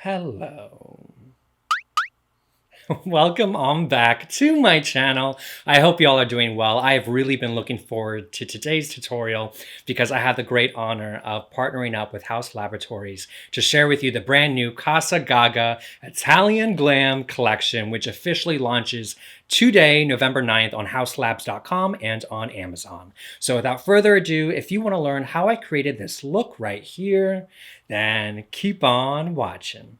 Hello. Welcome on back to my channel. I hope y'all are doing well. I have really been looking forward to today's tutorial because I have the great honor of partnering up with Haus Laboratories to share with you the brand new Casa Gaga Italian Glam collection, which officially launches today, November 9th, on houselabs.com and on Amazon. So without further ado, if you want to learn how I created this look right here, then keep on watching.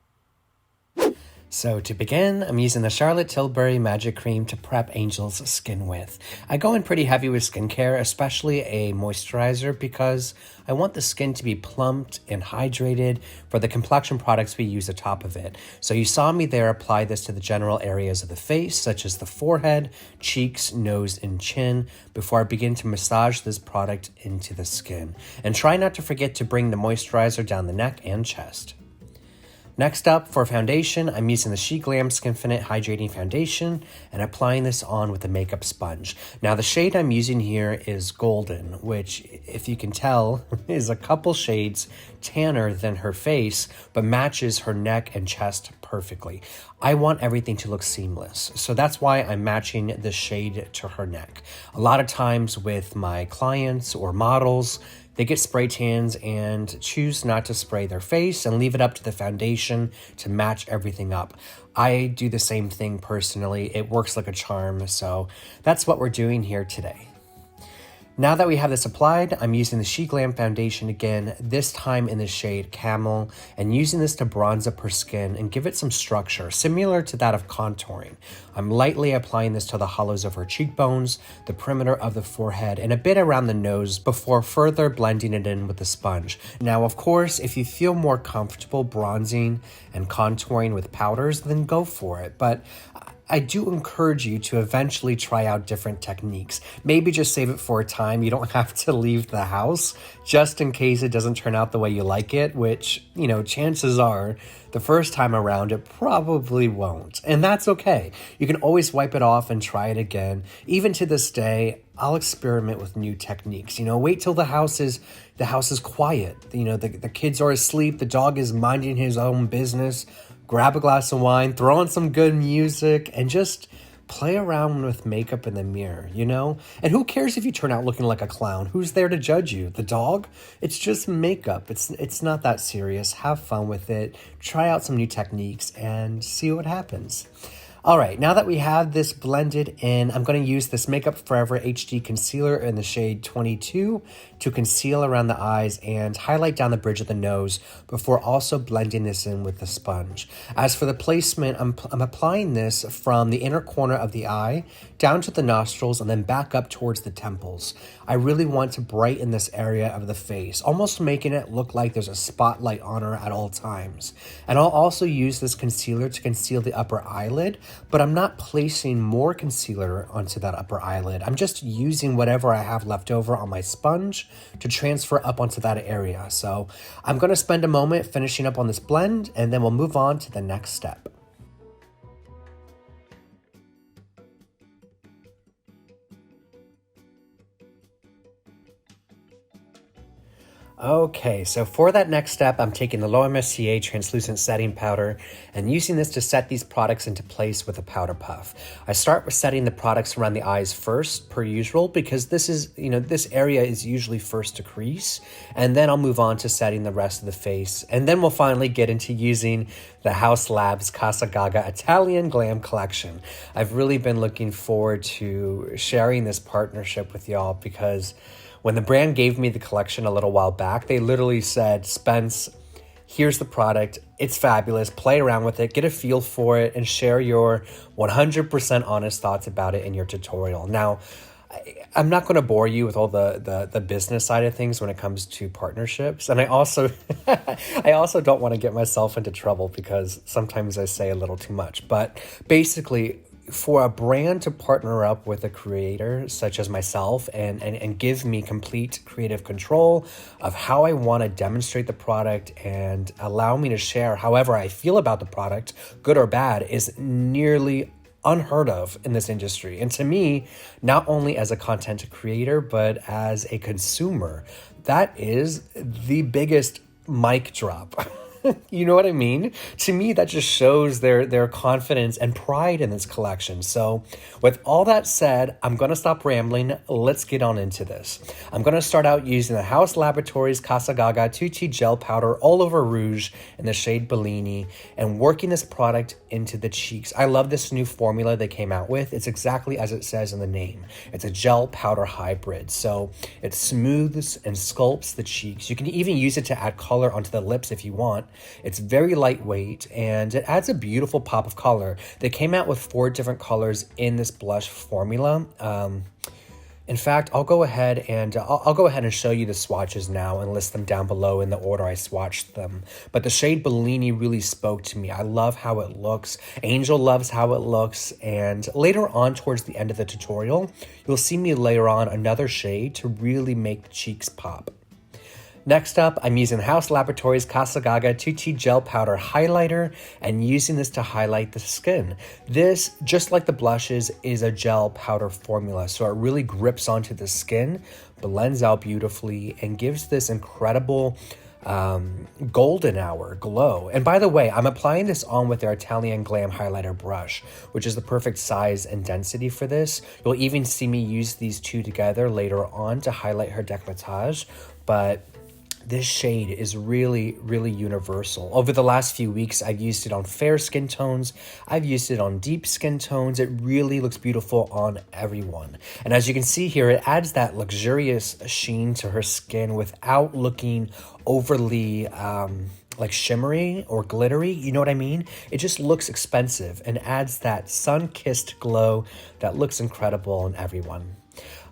So to begin, I'm using the Charlotte Tilbury Magic Cream to prep Angel's skin with. I go in pretty heavy with skincare, especially a moisturizer, because I want the skin to be plumped and hydrated for the complexion products we use atop of it. So you saw me there apply this to the general areas of the face, such as the forehead, cheeks, nose, and chin, before I begin to massage this product into the skin. And try not to forget to bring the moisturizer down the neck and chest. Next up, for foundation, I'm using the SHEGLAM Skinfinite Hydrating Foundation and applying this on with a makeup sponge. Now, the shade I'm using here is Golden, which, if you can tell, is a couple shades tanner than her face, but matches her neck and chest perfectly. I want everything to look seamless, so that's why I'm matching the shade to her neck. A lot of times with my clients or models, they get spray tans and choose not to spray their face and leave it up to the foundation to match everything up. I do the same thing personally. It works like a charm, so that's what we're doing here today. Now that we have this applied, I'm using the SHEGLAM foundation again, this time in the shade Camel, and using this to bronze up her skin and give it some structure, similar to that of contouring. I'm lightly applying this to the hollows of her cheekbones, the perimeter of the forehead, and a bit around the nose before further blending it in with the sponge. Now, of course, if you feel more comfortable bronzing and contouring with powders, then go for it, but I do encourage you to eventually try out different techniques. Maybe just save it for a time. You don't have to leave the house just in case it doesn't turn out the way you like it, which, chances are the first time around it probably won't. And that's okay. You can always wipe it off and try it again. Even to this day, I'll experiment with new techniques. Wait till the house is quiet. The kids are asleep, the dog is minding his own business. Grab a glass of wine, throw on some good music, and just play around with makeup in the mirror, And who cares if you turn out looking like a clown? Who's there to judge you? The dog? It's just makeup. It's not that serious. Have fun with it. Try out some new techniques and see what happens. All right, now that we have this blended in, I'm going to use this Makeup Forever HD Concealer in the shade 22 to conceal around the eyes and highlight down the bridge of the nose before also blending this in with the sponge. As for the placement, I'm applying this from the inner corner of the eye down to the nostrils and then back up towards the temples. I really want to brighten this area of the face, almost making it look like there's a spotlight on her at all times. And I'll also use this concealer to conceal the upper eyelid, but I'm not placing more concealer onto that upper eyelid. I'm just using whatever I have left over on my sponge to transfer up onto that area. So I'm going to spend a moment finishing up on this blend, and then we'll move on to the next step. Okay, so for that next step, I'm taking the Mercier translucent setting powder and using this to set these products into place with a powder puff. I start with setting the products around the eyes first, per usual, because this area is usually first to crease, and then I'll move on to setting the rest of the face, and then we'll finally get into using the Haus Labs Casa Gaga Italian Glam collection. I've really been looking forward to sharing this partnership with y'all because when the brand gave me the collection a little while back, they literally said, Spence, here's the product. It's fabulous. Play around with it, get a feel for it, and share your 100% honest thoughts about it in your tutorial. Now, I'm not going to bore you with all the business side of things when it comes to partnerships. And I also don't want to get myself into trouble because sometimes I say a little too much. But basically, for a brand to partner up with a creator such as myself and give me complete creative control of how I want to demonstrate the product and allow me to share however I feel about the product, good or bad, is nearly unheard of in this industry. And to me, not only as a content creator, but as a consumer, that is the biggest mic drop. You know what I mean? To me, that just shows their confidence and pride in this collection. So, with all that said, I'm going to stop rambling. Let's get on into this. I'm going to start out using the Haus Laboratories Casa Gaga Tutti Gel Powder All Over Rouge in the shade Bellini and working this product into the cheeks. I love this new formula they came out with. It's exactly as it says in the name. It's a gel powder hybrid. So, it smooths and sculpts the cheeks. You can even use it to add color onto the lips if you want. It's very lightweight and it adds a beautiful pop of color. They came out with 4 different colors in this blush formula. In fact, I'll go ahead and show you the swatches now and list them down below in the order I swatched them. But the shade Bellini really spoke to me. I love how it looks. Angel loves how it looks. And later on, towards the end of the tutorial, you'll see me layer on another shade to really make the cheeks pop. Next up, I'm using Haus Laboratories Casa Gaga Tutti Gel Powder Highlighter and using this to highlight the skin. This, just like the blushes, is a gel powder formula, so it really grips onto the skin, blends out beautifully, and gives this incredible golden hour glow. And by the way, I'm applying this on with their Italian Glam highlighter brush, which is the perfect size and density for this. You'll even see me use these two together later on to highlight her décolletage, but this shade is really, really universal. Over the last few weeks, I've used it on fair skin tones. I've used it on deep skin tones. It really looks beautiful on everyone. And as you can see here, it adds that luxurious sheen to her skin without looking overly like shimmery or glittery. You know what I mean? It just looks expensive and adds that sun-kissed glow that looks incredible on everyone.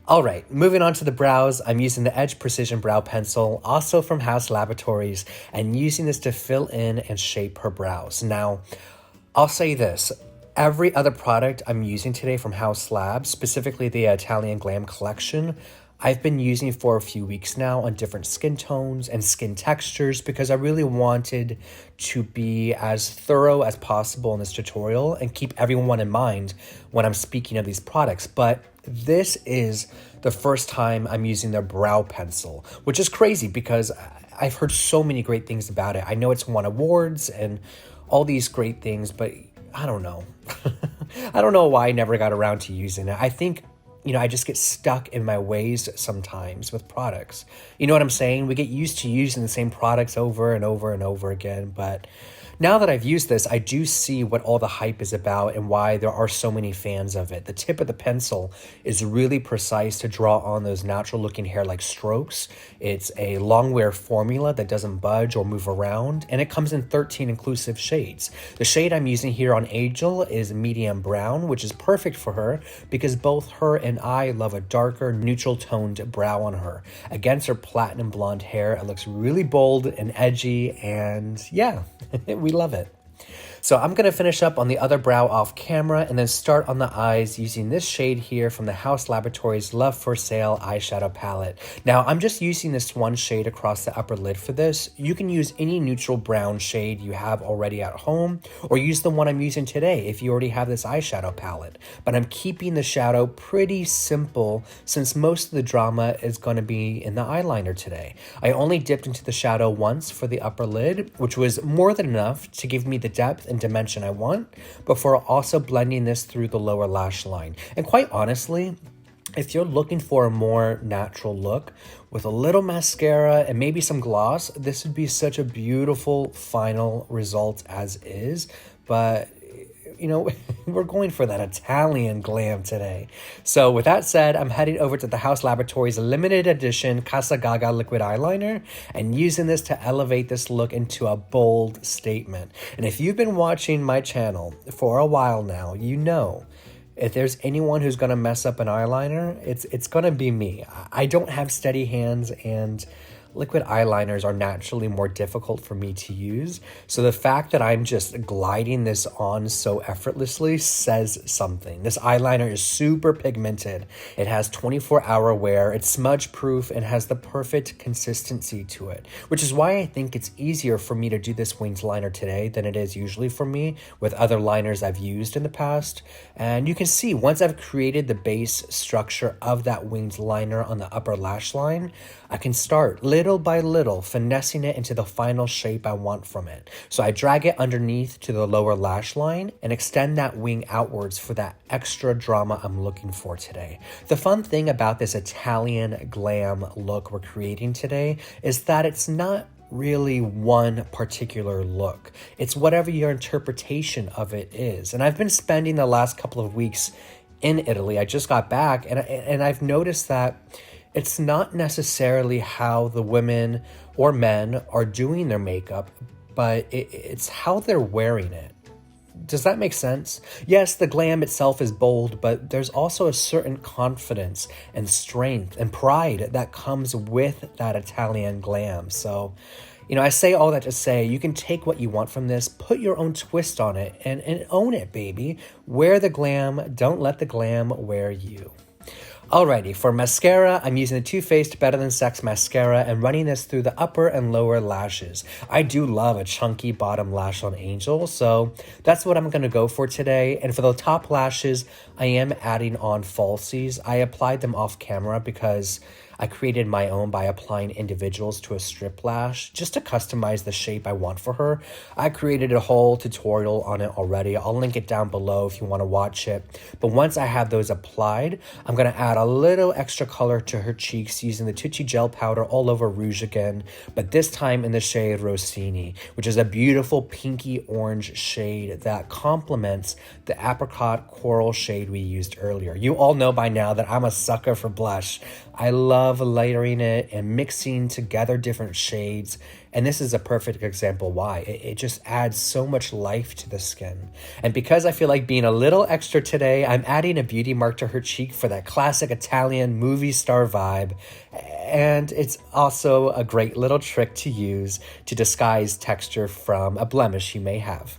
All right, moving on to the brows, I'm using the Edge Precision Brow Pencil, also from Haus Laboratories, and using this to fill in and shape her brows. Now, I'll say this. Every other product I'm using today from Haus Lab, specifically the Italian Glam collection, I've been using for a few weeks now on different skin tones and skin textures because I really wanted to be as thorough as possible in this tutorial and keep everyone in mind when I'm speaking of these products. But this is the first time I'm using their brow pencil, which is crazy because I've heard so many great things about it. I know it's won awards and all these great things, but I don't know. I don't know why I never got around to using it. I think, I just get stuck in my ways sometimes with products. You know what I'm saying? We get used to using the same products over and over and over again, but now that I've used this, I do see what all the hype is about and why there are so many fans of it. The tip of the pencil is really precise to draw on those natural looking hair-like strokes. It's a long wear formula that doesn't budge or move around, and it comes in 13 inclusive shades. The shade I'm using here on Angel is medium brown, which is perfect for her because both her and I love a darker, neutral toned brow on her. Against her platinum blonde hair, it looks really bold and edgy, and yeah, we love it. So I'm going to finish up on the other brow off camera and then start on the eyes using this shade here from the Haus Laboratories Love for Sale eyeshadow palette. Now I'm just using this one shade across the upper lid for this. You can use any neutral brown shade you have already at home or use the one I'm using today if you already have this eyeshadow palette. But I'm keeping the shadow pretty simple since most of the drama is going to be in the eyeliner today. I only dipped into the shadow once for the upper lid, which was more than enough to give me the depth and dimension I want, before also blending this through the lower lash line. And quite honestly, if you're looking for a more natural look with a little mascara and maybe some gloss, this would be such a beautiful final result as is. But we're going for that Italian glam today. So with that said, I'm heading over to the Haus Laboratories limited edition Casa Gaga liquid eyeliner and using this to elevate this look into a bold statement. And if you've been watching my channel for a while now, you know if there's anyone who's going to mess up an eyeliner, it's going to be me. I don't have steady hands and liquid eyeliners are naturally more difficult for me to use. So the fact that I'm just gliding this on so effortlessly says something. This eyeliner is super pigmented. It has 24-hour wear. It's smudge proof and has the perfect consistency to it, which is why I think it's easier for me to do this winged liner today than it is usually for me with other liners I've used in the past. And you can see once I've created the base structure of that winged liner on the upper lash line, I can start little little by little, finessing it into the final shape I want from it. So I drag it underneath to the lower lash line and extend that wing outwards for that extra drama I'm looking for today. The fun thing about this Italian glam look we're creating today is that it's not really one particular look. It's whatever your interpretation of it is. And I've been spending the last couple of weeks in Italy. I just got back and I've noticed that it's not necessarily how the women or men are doing their makeup, but it's how they're wearing it. Does that make sense? Yes, the glam itself is bold, but there's also a certain confidence and strength and pride that comes with that Italian glam. So, I say all that to say you can take what you want from this, put your own twist on it, and own it, baby. Wear the glam, don't let the glam wear you. Alrighty, for mascara, I'm using the Too Faced Better Than Sex mascara and running this through the upper and lower lashes. I do love a chunky bottom lash on Angel, so that's what I'm going to go for today. And for the top lashes, I am adding on falsies. I applied them off camera because I created my own by applying individuals to a strip lash just to customize the shape I want for her. I created a whole tutorial on it already. I'll link it down below if you want to watch it. But once I have those applied, I'm going to add a little extra color to her cheeks using the Tutti gel powder all over Rouge again, but this time in the shade Rossini, which is a beautiful pinky orange shade that complements the apricot coral shade we used earlier. You all know by now that I'm a sucker for blush. I love layering it and mixing together different shades, and this is a perfect example why. It just adds so much life to the skin. And because I feel like being a little extra today, I'm adding a beauty mark to her cheek for that classic Italian movie star vibe, and it's also a great little trick to use to disguise texture from a blemish you may have.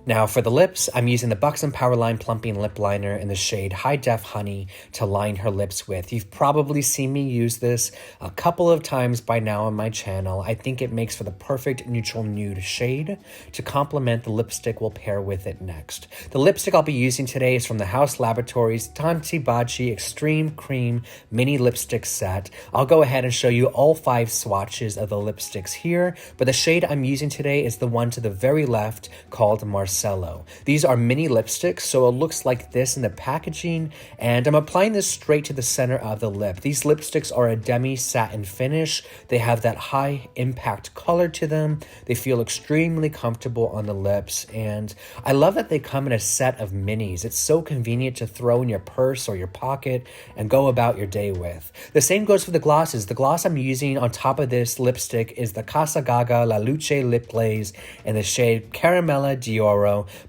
Now for the lips, I'm using the Buxom Powerline Plumping Lip Liner in the shade High Def Honey to line her lips with. You've probably seen me use this a couple of times by now on my channel. I think it makes for the perfect neutral nude shade to complement the lipstick we'll pair with it next. The lipstick I'll be using today is from the Haus Laboratories Tanti Baci Extreme Cream Mini Lipstick Set. I'll go ahead and show you all 5 swatches of the lipsticks here, but the shade I'm using today is the one to the very left called Marcello. These are mini lipsticks, so it looks like this in the packaging, and I'm applying this straight to the center of the lip. These lipsticks are a demi satin finish. They have that high impact color to them. They feel extremely comfortable on the lips, and I love that they come in a set of minis. It's so convenient to throw in your purse or your pocket and go about your day with. The same goes for the glosses. The gloss I'm using on top of this lipstick is the Casa Gaga Luce Lip Glaze in the shade Caramella Dior.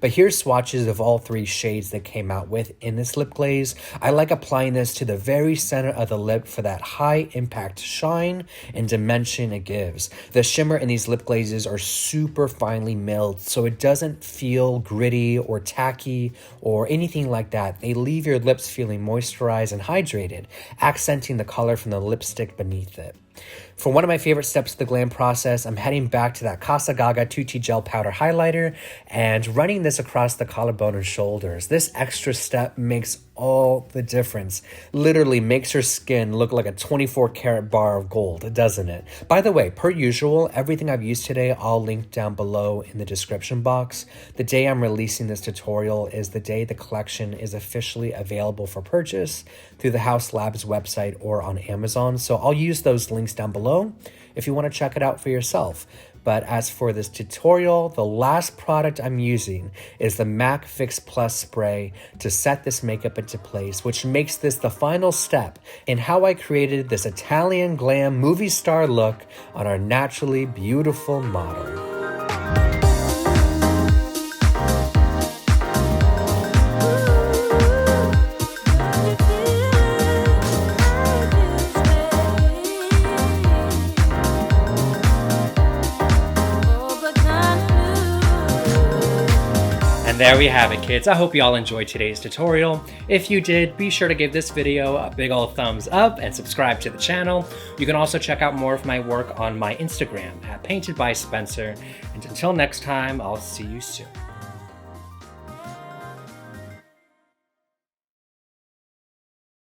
But here's swatches of all 3 shades that came out with in this lip glaze. I like applying this to the very center of the lip for that high impact shine and dimension it gives. The shimmer in these lip glazes are super finely milled, so it doesn't feel gritty or tacky or anything like that. They leave your lips feeling moisturized and hydrated, accenting the color from the lipstick beneath it. For one of my favorite steps of the glam process, I'm heading back to that Casa Gaga Tutti Gel Powder Highlighter and running this across the collarbone and shoulders. This extra step makes all the difference. Literally makes her skin look like a 24-karat bar of gold, doesn't it? By the way, per usual, everything I've used today I'll link down below in the description box. The day I'm releasing this tutorial is the day the collection is officially available for purchase through the Haus Labs website or on Amazon, so I'll use those links down below if you want to check it out for yourself. But as for this tutorial, the last product I'm using is the MAC Fix Plus spray to set this makeup into place, which makes this the final step in how I created this Italian glam movie star look on our naturally beautiful model. There we have it, kids. I hope you all enjoyed today's tutorial. If you did, be sure to give this video a big old thumbs up and subscribe to the channel. You can also check out more of my work on my Instagram at Painted by Spencer. And until next time, I'll see you soon.